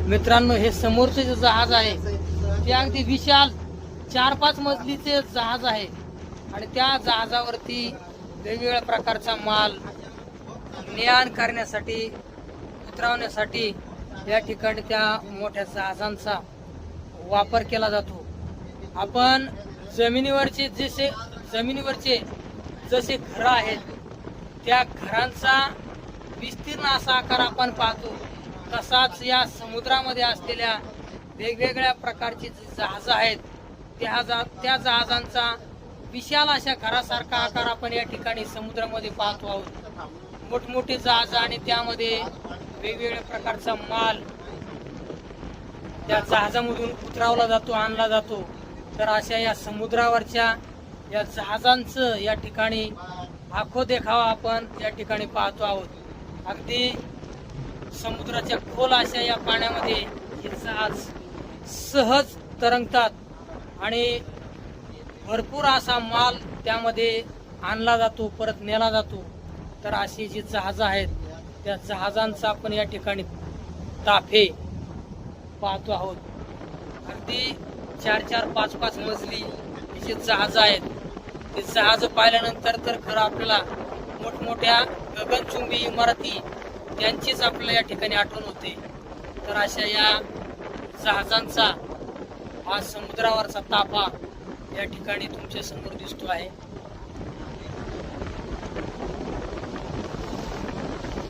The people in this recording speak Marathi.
मित्रांनो, हे समोरचे जे जहाज आहे ते अगदी विशाल 4-5 मजलीचे जहाज आहे आणि त्या जहाजावरती वेगवेगळ्या प्रकारचा माल ने-आण करण्यासाठी, उतरवण्यासाठी या ठिकाणी त्या मोठ्या जहाजांचा वापर केला जातो. आपण जमिनीवरचे जसे घर आहेत त्या घरांचा विस्तीर्ण असा आकार आपण पाहतो, तसाच या समुद्रामध्ये असलेल्या वेगवेगळ्या प्रकारची जहाज आहेत त्या जहाजांचा विशाल अशा घरासारखा आकार आपण या ठिकाणी समुद्रामध्ये पाहतो आहोत. मोठमोठे जहाज आणि त्यामध्ये वेगवेगळ्या प्रकारचा माल त्या जहाजामधून उतरवला जातो, आणला जातो. तर अशा या समुद्रावरच्या या जहाजांचं या ठिकाणी आखो देखावा आपण या ठिकाणी पाहतो आहोत. अगदी समुद्राच्या खोल अशा या पाण्यामध्ये हे जहाज सहज तरंगतात आणि भरपूर असा माल त्यामध्ये आणला जातो, परत नेला जातो. तर अशी जी जहाज आहेत त्या जहाजांचा आपण या ठिकाणी ताफे पाहतो आहोत. अगदी 4-4, 5-5 मजली जे जहाज आहेत ते जहाज पाहिल्यानंतर तर खरं आपल्याला मोठमोठ्या गगनचुंबी इमारती त्यांचीच आपल्याला या ठिकाणी आठवण होते. तर अशा या जहाजांचा हा समुद्रावरचा ताफा या ठिकाणी तुमच्या समोर दिसतो आहे.